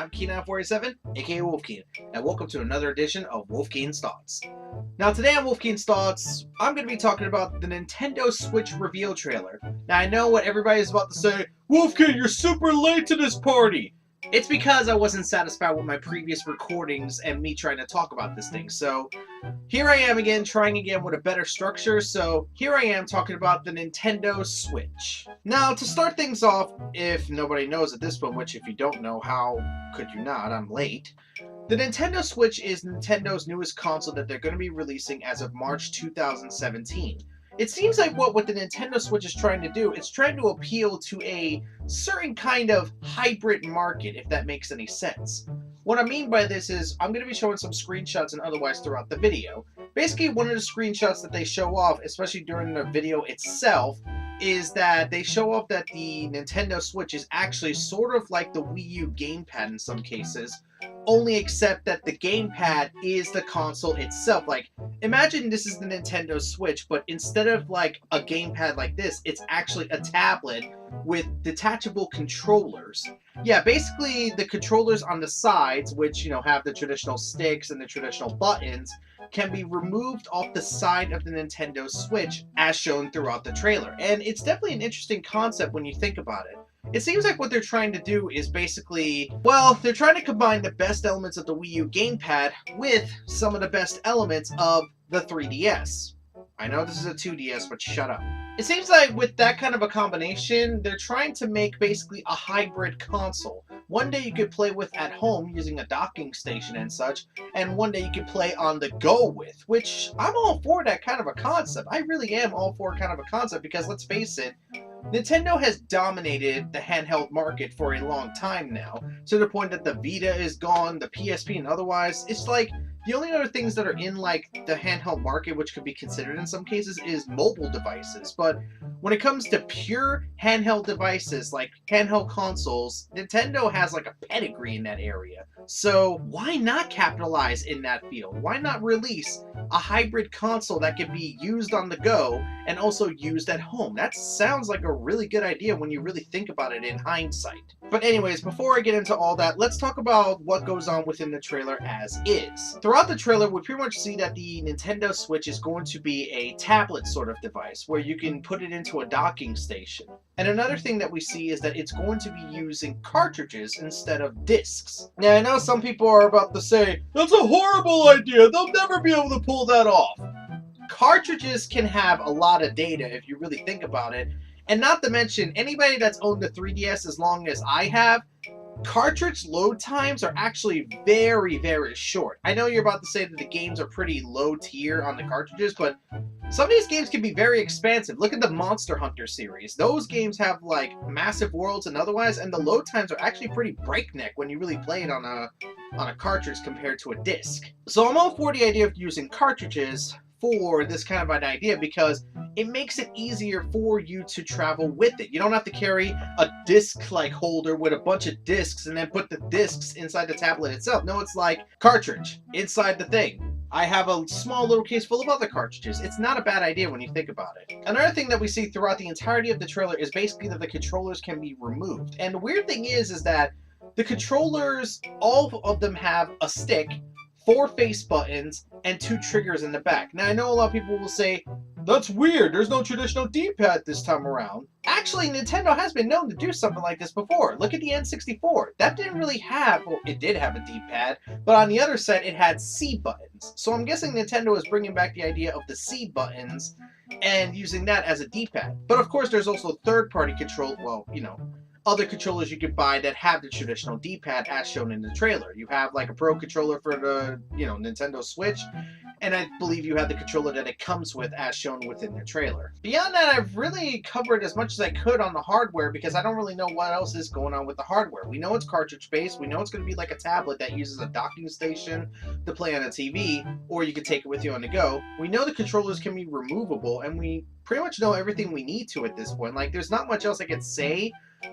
I'm Keen947, aka Wolfkeen, and welcome to another edition of Wolfkeen's Thoughts. Now today on Wolfkeen's Thoughts, I'm going to be talking about the Nintendo Switch reveal trailer. Now I know what everybody's about to say, Wolfkeen, you're super late to this party! It's because I wasn't satisfied with my previous recordings and me trying to talk about this thing, so here I am again, trying again with a better structure, so here I am talking about the Nintendo Switch. Now, to start things off, if nobody knows at this point, which if you don't know, how could you not? I'm late. The Nintendo Switch is Nintendo's newest console that they're going to be releasing as of March 2017. It seems like what the Nintendo Switch is trying to do, it's trying to appeal to a certain kind of hybrid market, if that makes any sense. What I mean by this is, I'm going to be showing some screenshots and otherwise throughout the video. Basically, one of the screenshots that they show off, especially during the video itself, is that they show off that the Nintendo Switch is actually sort of like the Wii U gamepad in some cases, only except that the gamepad is the console itself. Like, imagine this is the Nintendo Switch, but instead of like a gamepad like this, it's actually a tablet with detachable controllers. Yeah, basically the controllers on the sides, which, you know, have the traditional sticks and the traditional buttons, can be removed off the side of the Nintendo Switch as shown throughout the trailer. And it's definitely an interesting concept when you think about it. It seems like what they're trying to do is basically, well, they're trying to combine the best elements of the Wii U gamepad with some of the best elements of the 3DS. I know this is a 2DS, but shut up. It seems like with that kind of a combination, they're trying to make basically a hybrid console. One day you could play with at home using a docking station and such, and one day you could play on the go with, which I'm all for that kind of a concept. I really am all for kind of a concept because let's face it, Nintendo has dominated the handheld market for a long time now, to the point that the Vita is gone, the PSP and otherwise. It's like, the only other things that are in like the handheld market, which could be considered in some cases, is mobile devices. But when it comes to pure handheld devices, like handheld consoles, Nintendo has like a pedigree in that area. So why not capitalize in that field? Why not release a hybrid console that can be used on the go and also used at home? That sounds like a really good idea when you really think about it in hindsight. But anyways, before I get into all that, let's talk about what goes on within the trailer as is. Throughout the trailer, we pretty much see that the Nintendo Switch is going to be a tablet sort of device where you can put it into a docking station. And another thing that we see is that it's going to be using cartridges instead of discs. Now, I know some people are about to say, that's a horrible idea, they'll never be able to pull that off. Cartridges can have a lot of data if you really think about it. And not to mention, anybody that's owned the 3DS as long as I have, cartridge load times are actually very, very short. I know you're about to say that the games are pretty low tier on the cartridges, but some of these games can be very expansive. Look at the Monster Hunter series. Those games have like massive worlds and otherwise, and the load times are actually pretty breakneck when you really play it on a cartridge compared to a disc. So I'm all for the idea of using cartridges for this kind of an idea because it makes it easier for you to travel with it. You don't have to carry a disc-like holder with a bunch of discs and then put the discs inside the tablet itself. No, it's like cartridge inside the thing. I have a small little case full of other cartridges. It's not a bad idea when you think about it. Another thing that we see throughout the entirety of the trailer is basically that the controllers can be removed. And the weird thing is that the controllers, all of them have a stick, 4 face buttons, and 2 triggers in the back. Now, I know a lot of people will say, that's weird, there's no traditional D-pad this time around. Actually, Nintendo has been known to do something like this before. Look at the N64. That didn't really have, well, it did have a D-pad, but on the other side, it had C buttons. So I'm guessing Nintendo is bringing back the idea of the C buttons and using that as a D-pad. But of course, there's also third-party control, well, you know, other controllers you could buy that have the traditional D-pad as shown in the trailer. You have like a Pro controller for the, you know, Nintendo Switch, and I believe you have the controller that it comes with as shown within the trailer. Beyond that, I've really covered as much as I could on the hardware because I don't really know what else is going on with the hardware. We know it's cartridge based, we know it's going to be like a tablet that uses a docking station to play on a TV, or you can take it with you on the go. We know the controllers can be removable, and we pretty much know everything we need to at this point. Like, there's not much else I could say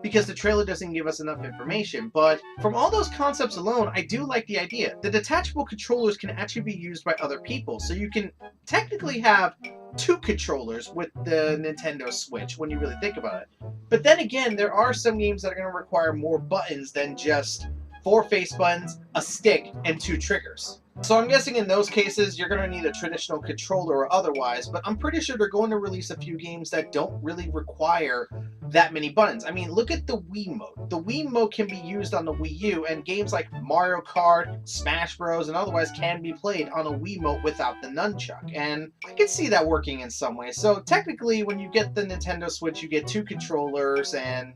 because the trailer doesn't give us enough information, but from all those concepts alone, I do like the idea. The detachable controllers can actually be used by other people, so you can technically have 2 controllers with the Nintendo Switch when you really think about it. But then again, there are some games that are going to require more buttons than just 4 face buttons, a stick, and 2 triggers. So I'm guessing in those cases you're going to need a traditional controller or otherwise, but I'm pretty sure they're going to release a few games that don't really require that many buttons. I mean, look at the Wiimote. The Wiimote can be used on the Wii U, and games like Mario Kart, Smash Bros, and otherwise can be played on a Wiimote without the nunchuck, and I can see that working in some way. So technically, when you get the Nintendo Switch, you get 2 controllers, and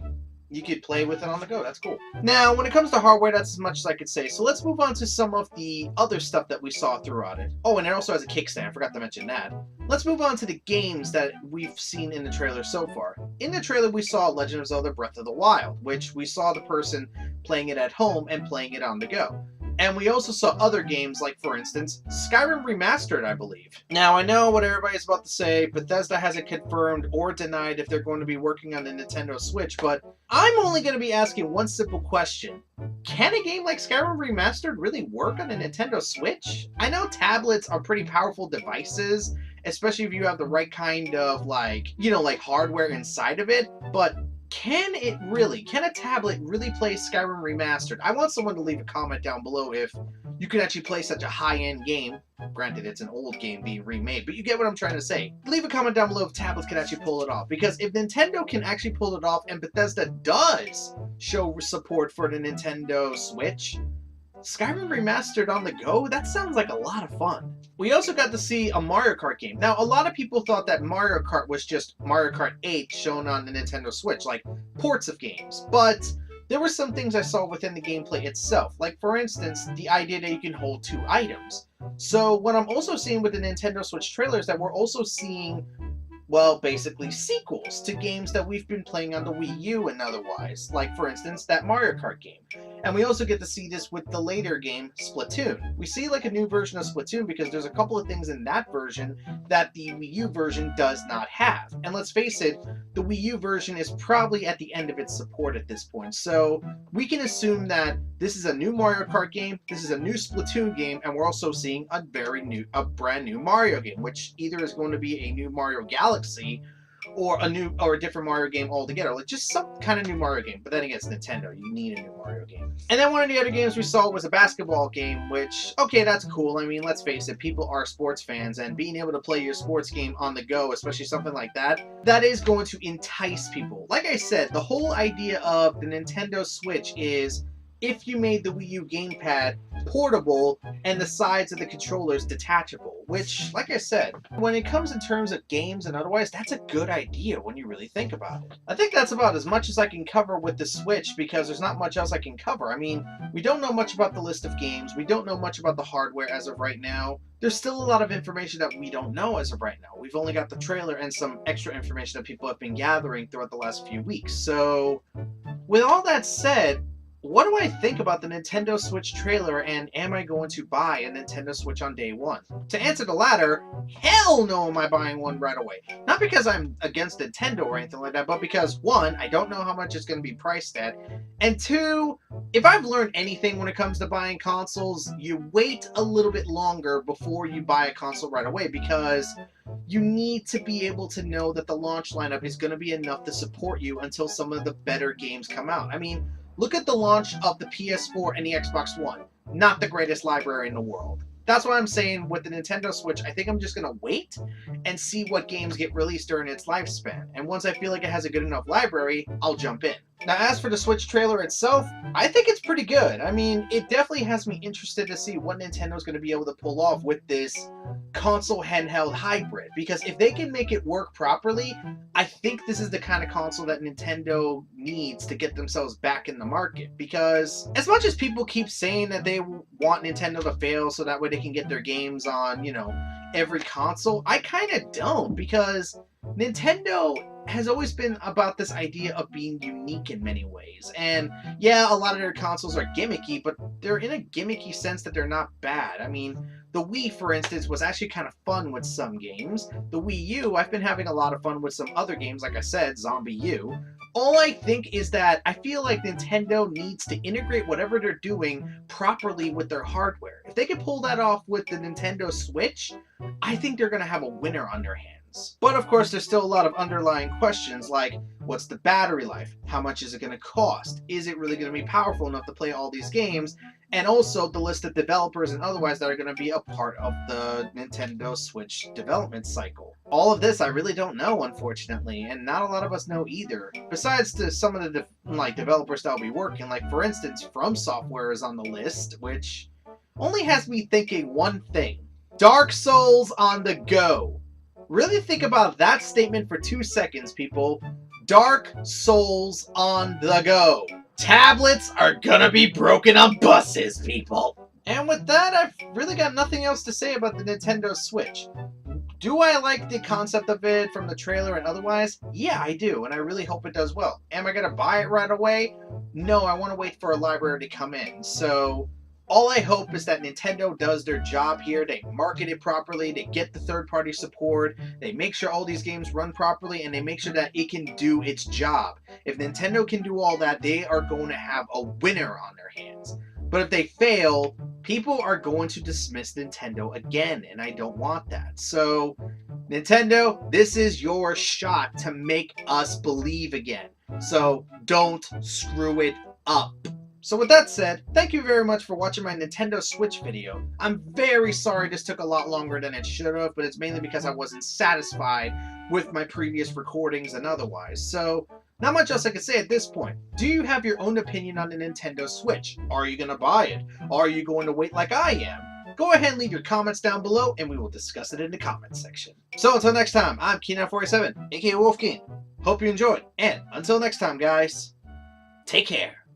you could play with it on the go. That's cool. Now, when it comes to hardware, that's as much as I could say. So let's move on to some of the other stuff that we saw throughout it. Oh, and it also has a kickstand. I forgot to mention that. Let's move on to the games that we've seen in the trailer so far. In the trailer, we saw Legend of Zelda Breath of the Wild, which we saw the person playing it at home and playing it on the go. And we also saw other games like, for instance, Skyrim Remastered, I believe. Now, I know what everybody's about to say. Bethesda hasn't confirmed or denied if they're going to be working on the Nintendo Switch, but I'm only going to be asking one simple question. Can a game like Skyrim Remastered really work on a Nintendo Switch? I know tablets are pretty powerful devices, especially if you have the right kind of, like hardware inside of it, but can a tablet really play Skyrim Remastered? I want someone to leave a comment down below if you can actually play such a high-end game. Granted, it's an old game being remade, but you get what I'm trying to say. Leave a comment down below if tablets can actually pull it off, because if Nintendo can actually pull it off and Bethesda does show support for the Nintendo Switch, Skyrim Remastered on the go, that sounds like a lot of fun. We also got to see a Mario Kart game. Now, a lot of people thought that Mario Kart was just Mario Kart 8 shown on the Nintendo Switch, like ports of games. But there were some things I saw within the gameplay itself. Like, for instance, the idea that you can hold 2 items. So what I'm also seeing with the Nintendo Switch trailer is that we're also seeing, well, basically sequels to games that we've been playing on the Wii U and otherwise, like, for instance, that Mario Kart game. And we also get to see this with the later game, Splatoon. We see like a new version of Splatoon because there's a couple of things in that version that the Wii U version does not have. And let's face it, the Wii U version is probably at the end of its support at this point. So we can assume that this is a new Mario Kart game, this is a new Splatoon game, and we're also seeing a brand new Mario game, which either is going to be a new Mario Galaxy or a different Mario game altogether, like just some kind of new Mario game. But then again, it's Nintendo, you need a new Mario game. And then one of the other games we saw was a basketball game, which, okay, that's cool. I mean, let's face it, people are sports fans, and being able to play your sports game on the go, especially something like that, that is going to entice people. Like I said, the whole idea of the Nintendo Switch is if you made the Wii U gamepad portable and the sides of the controllers detachable, which, like I said, when it comes in terms of games and otherwise, that's a good idea when you really think about it. I think that's about as much as I can cover with the Switch, because there's not much else I can cover. I mean, we don't know much about the list of games, we don't know much about the hardware as of right now. There's still a lot of information that we don't know as of right now. We've only got the trailer and some extra information that people have been gathering throughout the last few weeks. So, with all that said, what do I think about the Nintendo Switch trailer, and am I going to buy a Nintendo Switch on day one? To answer the latter, hell no am I buying one right away. Not because I'm against Nintendo or anything like that, but because, one, I don't know how much it's going to be priced at, and two, if I've learned anything when it comes to buying consoles, you wait a little bit longer before you buy a console right away, because you need to be able to know that the launch lineup is going to be enough to support you until some of the better games come out. I mean, look at the launch of the PS4 and the Xbox One. Not the greatest library in the world. That's what I'm saying with the Nintendo Switch. I think I'm just going to wait and see what games get released during its lifespan. And once I feel like it has a good enough library, I'll jump in. Now, as for the Switch trailer itself, I think it's pretty good. I mean, it definitely has me interested to see what Nintendo's going to be able to pull off with this console handheld hybrid. Because if they can make it work properly, I think this is the kind of console that Nintendo needs to get themselves back in the market. Because as much as people keep saying that they want Nintendo to fail so that way they can get their games on, every console, I kind of don't. Because Nintendo has always been about this idea of being unique in many ways. And yeah, a lot of their consoles are gimmicky, but they're in a gimmicky sense that they're not bad. I mean, the Wii, for instance, was actually kind of fun with some games. The Wii U, I've been having a lot of fun with some other games, like I said, Zombie U. All I think is that I feel like Nintendo needs to integrate whatever they're doing properly with their hardware. If they can pull that off with the Nintendo Switch, I think they're going to have a winner on their hands. games. But of course, there's still a lot of underlying questions like, what's the battery life? How much is it going to cost? Is it really going to be powerful enough to play all these games? And also the list of developers and otherwise that are going to be a part of the Nintendo Switch development cycle. All of this I really don't know, unfortunately, and not a lot of us know either. Besides some of the developers that will be working, like for instance, From Software is on the list, which only has me thinking one thing. Dark Souls on the go. Really think about that statement for 2 seconds, people. Dark Souls on the go. Tablets are gonna be broken on buses, people. And with that, I've really got nothing else to say about the Nintendo Switch. Do I like the concept of it from the trailer and otherwise? Yeah, I do, and I really hope it does well. Am I gonna buy it right away? No, I want to wait for a library to come in. So all I hope is that Nintendo does their job here. They market it properly, they get the third-party support, they make sure all these games run properly, and they make sure that it can do its job. If Nintendo can do all that, they are going to have a winner on their hands. But if they fail, people are going to dismiss Nintendo again, and I don't want that. So, Nintendo, this is your shot to make us believe again. So, don't screw it up. So with that said, thank you very much for watching my Nintendo Switch video. I'm very sorry this took a lot longer than it should have, but it's mainly because I wasn't satisfied with my previous recordings and otherwise. So, not much else I can say at this point. Do you have your own opinion on the Nintendo Switch? Are you going to buy it? Are you going to wait like I am? Go ahead and leave your comments down below and we will discuss it in the comments section. So until next time, I'm Keenan47, aka Wolfkeen. Hope you enjoyed, and until next time guys, take care.